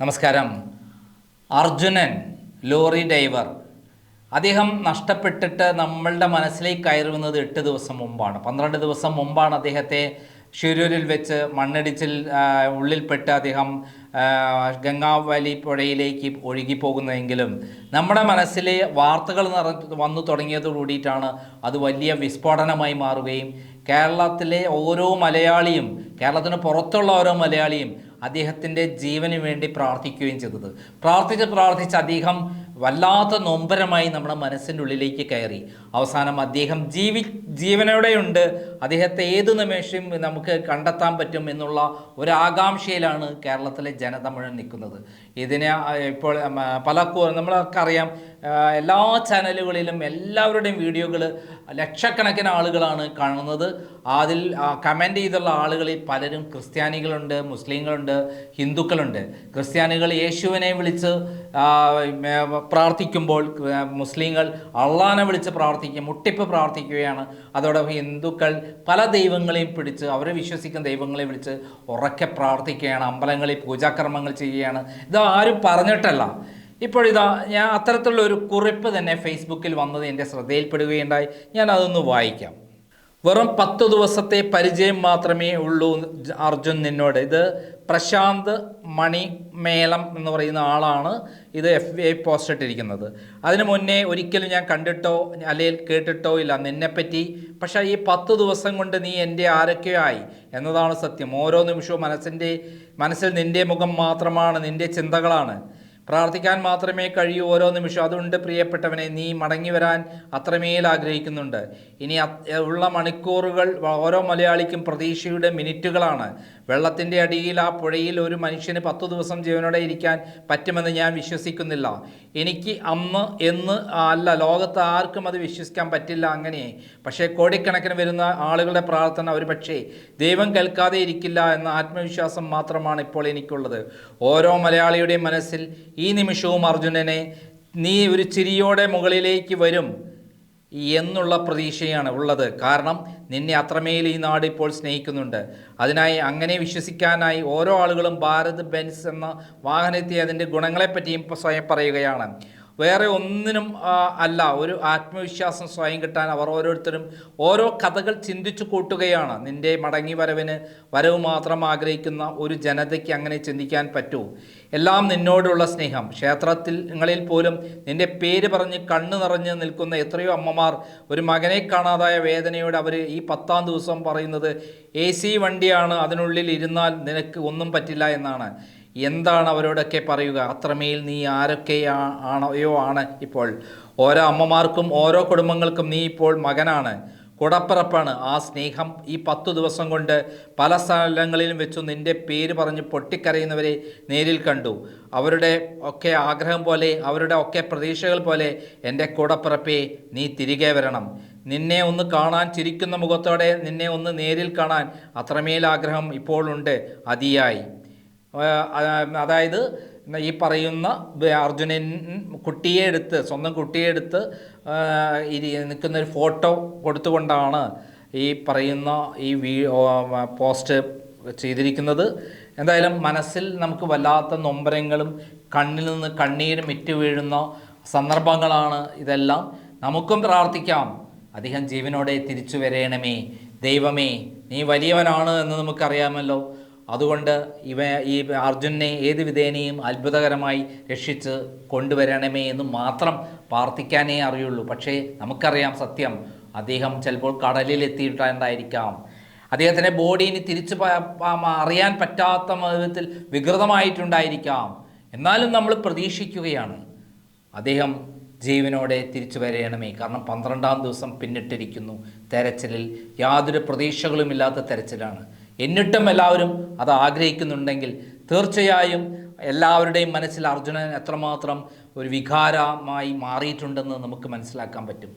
നമസ്കാരം. Arjunan lorry driver അദ്ദേഹം നഷ്ടപ്പെട്ടിട്ട് നമ്മളുടെ മനസ്സിലേക്ക് കയറുന്നത് 8 ദിവസം മുമ്പാണ്. 12 ദിവസം മുമ്പാണ് അദ്ദേഹത്തെ ഷിരൂരിൽ വെച്ച് മണ്ണിടിച്ചിൽ ഉള്ളിൽപ്പെട്ട് അദ്ദേഹം ഗംഗാവലി പുഴയിലേക്ക് ഒഴുകിപ്പോകുന്നതെങ്കിലും നമ്മുടെ മനസ്സിലെ വാർത്തകൾ വന്നു തുടങ്ങിയതോടുകൂടിയിട്ടാണ് അത് വലിയ വിസ്ഫോടനമായി മാറുകയും കേരളത്തിലെ ഓരോ മലയാളിയും, കേരളത്തിന് പുറത്തുള്ള ഓരോ മലയാളിയും അദ്ദേഹത്തിൻ്റെ ജീവന് വേണ്ടി പ്രാർത്ഥിക്കുകയും ചെയ്തത്. പ്രാർത്ഥിച്ച് അദ്ദേഹം വല്ലാത്ത നൊമ്പരമായി നമ്മുടെ മനസ്സിൻ്റെ ഉള്ളിലേക്ക് കയറി. അവസാനം അദ്ദേഹം ജീവനോടെയുണ്ട്, അദ്ദേഹത്തെ ഏതു നിമിഷം നമുക്ക് കണ്ടെത്താൻ പറ്റും എന്നുള്ള ഒരാകാംക്ഷയിലാണ് കേരളത്തിലെ ജനത മുഴുവൻ നിൽക്കുന്നത്. ഇതിനെ ഇപ്പോൾ നമ്മളൊക്കെ അറിയാം, എല്ലാ ചാനലുകളിലും എല്ലാവരുടെയും വീഡിയോകൾ ലക്ഷക്കണക്കിന് ആളുകളാണ് കാണുന്നത്. അതിൽ കമൻ്റ് ചെയ്തുള്ള ആളുകളിൽ പലരും ക്രിസ്ത്യാനികളുണ്ട്, മുസ്ലിങ്ങളുണ്ട്, ഹിന്ദുക്കളുണ്ട്. ക്രിസ്ത്യാനികൾ യേശുവിനെ വിളിച്ച് പ്രാർത്ഥിക്കുമ്പോൾ മുസ്ലിങ്ങൾ അള്ളാനെ വിളിച്ച് മുട്ടിപ്പ് പ്രാർത്ഥിക്കുകയാണ്. അതോടൊപ്പം ഹിന്ദുക്കൾ പല ദൈവങ്ങളെയും പിടിച്ച് അവർ വിശ്വസിക്കുന്ന ദൈവങ്ങളെ വിളിച്ച് ഉറക്കെ പ്രാർത്ഥിക്കുകയാണ്, അമ്പലങ്ങളിൽ പൂജാകർമ്മങ്ങൾ ചെയ്യുകയാണ്. ഇത് ആരും പറഞ്ഞിട്ടല്ല. ഇപ്പോഴിതാ ഞാൻ അത്തരത്തിലുള്ള ഒരു കുറിപ്പ് തന്നെ ഫേസ്ബുക്കിൽ വന്നത് എൻ്റെ ശ്രദ്ധയിൽപ്പെടുകയുണ്ടായി. ഞാൻ അതൊന്ന് വായിക്കാം. വെറും 10 ദിവസത്തെ പരിചയം മാത്രമേ ഉള്ളൂ അർജുൻ നിന്നോട്. ഇത് പ്രശാന്ത് മണിമേലം എന്ന് പറയുന്ന ആളാണ് ഇത് FB പോസ്റ്റ് ഇട്ടിരിക്കുന്നത്. അതിന് മുന്നേ ഒരിക്കലും ഞാൻ കണ്ടിട്ടോ അല്ലെങ്കിൽ കേട്ടിട്ടോ ഇല്ല നിന്നെപ്പറ്റി. പക്ഷേ ഈ 10 ദിവസം കൊണ്ട് നീ എൻ്റെ ആരൊക്കെയോ ആയി എന്നതാണ് സത്യം. ഓരോ നിമിഷവും മനസ്സിൽ നിൻ്റെ മുഖം മാത്രമാണ്, നിൻ്റെ ചിന്തകളാണ്. പ്രാർത്ഥിക്കാൻ മാത്രമേ കഴിയൂ ഓരോ നിമിഷം. അതുകൊണ്ട് പ്രിയപ്പെട്ടവനെ, നീ മടങ്ങി വരാൻ അത്രമേൽ ആഗ്രഹിക്കുന്നുണ്ട്. ഇനി ഉള്ള മണിക്കൂറുകൾ ഓരോ മലയാളിക്കും പ്രതീക്ഷയുടെ മിനിറ്റുകളാണ്. വെള്ളത്തിൻ്റെ അടിയിൽ ആ പുഴയിൽ ഒരു മനുഷ്യന് 10 ദിവസം ജീവനോടെ ഇരിക്കാൻ പറ്റുമെന്ന് ഞാൻ വിശ്വസിക്കുന്നില്ല. എനിക്ക് അന്ന് എന്ന് അല്ല, ലോകത്ത് ആർക്കും അത് വിശ്വസിക്കാൻ പറ്റില്ല അങ്ങനെ. പക്ഷേ കോടിക്കണക്കിന് വരുന്ന ആളുകളുടെ പ്രാർത്ഥന ഒരു പക്ഷേ ദൈവം കേൾക്കാതെ ഇരിക്കില്ല എന്ന ആത്മവിശ്വാസം മാത്രമാണ് ഇപ്പോൾ എനിക്കുള്ളത്. ഓരോ മലയാളിയുടെയും മനസ്സിൽ ഈ നിമിഷവും അർജുനനെ നീ ഒരു ചിരിയോടെ മുകളിലേക്ക് വരും എന്നുള്ള പ്രതീക്ഷയാണ് ഉള്ളത്. കാരണം നിന്നെ അത്രമേൽ ഈ നാട് ഇപ്പോൾ സ്നേഹിക്കുന്നുണ്ട്. അതിനായി അങ്ങനെ വിശ്വസിക്കാനായി ഓരോ ആളുകളും ഭാരത് ബെൻസ് എന്ന വാഹനത്തെ അതിൻ്റെ ഗുണങ്ങളെപ്പറ്റിയും സ്വയം പറയുകയാണ്. വേറെ ഒന്നിനും അല്ല, ഒരു ആത്മവിശ്വാസം സ്വയം കിട്ടാൻ അവർ ഓരോരുത്തരും ഓരോ കഥകൾ ചിന്തിച്ചു കൂട്ടുകയാണ്. നിൻ്റെ മടങ്ങി വരവ് മാത്രം ആഗ്രഹിക്കുന്ന ഒരു ജനതയ്ക്ക് അങ്ങനെ ചിന്തിക്കാൻ പറ്റൂ? എല്ലാം നിന്നോടുള്ള സ്നേഹം. ക്ഷേത്രങ്ങളിൽ പോലും നിൻ്റെ പേര് പറഞ്ഞ് കണ്ണു നിറഞ്ഞ് നിൽക്കുന്ന എത്രയോ അമ്മമാർ ഒരു മകനെ കാണാതായ വേദനയോട് അവർ ഈ 10-ാം ദിവസം പറയുന്നത് AC വണ്ടിയാണ്, അതിനുള്ളിൽ ഇരുന്നാൽ നിനക്ക് ഒന്നും പറ്റില്ല എന്നാണ്. എന്താണ് അവരോടൊക്കെ പറയുക? അത്രമേൽ നീ ആണ് ഇപ്പോൾ. ഓരോ അമ്മമാർക്കും ഓരോ കുടുംബങ്ങൾക്കും നീ ഇപ്പോൾ മകനാണ്, കുടപ്പിറപ്പാണ്. ആ സ്നേഹം ഈ 10 ദിവസം കൊണ്ട് പല സ്ഥലങ്ങളിലും വെച്ചു നിൻ്റെ പേര് പറഞ്ഞ് പൊട്ടിക്കരയുന്നവരെ നേരിൽ കണ്ടു. അവരുടെ ഒക്കെ ആഗ്രഹം പോലെ, അവരുടെ ഒക്കെ പ്രതീക്ഷകൾ പോലെ എൻ്റെ കുടപ്പിറപ്പേ, നീ തിരികെ വരണം. നിന്നെ ഒന്ന് കാണാൻ, ചിരിക്കുന്ന മുഖത്തോടെ നിന്നെ ഒന്ന് നേരിൽ കാണാൻ അത്രമേൽ ആഗ്രഹം ഇപ്പോഴുണ്ട് അതിയായി. അതായത് ഈ പറയുന്ന അർജുനൻ സ്വന്തം കുട്ടിയെ എടുത്ത് നിൽക്കുന്നൊരു ഫോട്ടോ കൊടുത്തുകൊണ്ടാണ് ഈ പറയുന്ന ഈ പോസ്റ്റ് ചെയ്തിരിക്കുന്നത്. എന്തായാലും മനസ്സിൽ നമുക്ക് വല്ലാത്ത നൊമ്പരങ്ങളും കണ്ണിൽ നിന്ന് കണ്ണീരും ഇറ്റു വീഴുന്ന സന്ദർഭങ്ങളാണ് ഇതെല്ലാം. നമുക്കും പ്രാർത്ഥിക്കാം, അദ്ദേഹം ജീവനോടെ തിരിച്ചു വരേണമേ. ദൈവമേ, നീ വലിയവനാണ് എന്ന് നമുക്കറിയാമല്ലോ. അതുകൊണ്ട് ഈ അർജുനെ ഏത് വിധേനയും അത്ഭുതകരമായി രക്ഷിച്ച് കൊണ്ടുവരണമേ എന്ന് മാത്രം പ്രാർത്ഥിക്കാനേ അറിയുള്ളൂ. പക്ഷേ നമുക്കറിയാം സത്യം, അദ്ദേഹം ചിലപ്പോൾ കടലിൽ എത്തിയിട്ടുണ്ടായിരിക്കാം. അദ്ദേഹത്തിൻ്റെ ബോഡി ഇനി തിരിച്ച് അറിയാൻ പറ്റാത്ത വിധത്തിൽ വികൃതമായിട്ടുണ്ടായിരിക്കാം. എന്നാലും നമ്മൾ പ്രതീക്ഷിക്കുകയാണ് അദ്ദേഹം ജീവനോടെ തിരിച്ചു വരയണമേ. കാരണം 12-ാം ദിവസം പിന്നിട്ടിരിക്കുന്നു. തെരച്ചിലിൽ യാതൊരു പ്രതീക്ഷകളുമില്ലാത്ത തെരച്ചിലാണ്. എന്നിട്ടും എല്ലാവരും അത് ആഗ്രഹിക്കുന്നുണ്ടെങ്കിൽ തീർച്ചയായും എല്ലാവരുടെയും മനസ്സിൽ അർജുനൻ എത്രമാത്രം ഒരു വികാരമായി മാറിയിട്ടുണ്ടെന്ന് നമുക്ക് മനസ്സിലാക്കാൻ പറ്റും.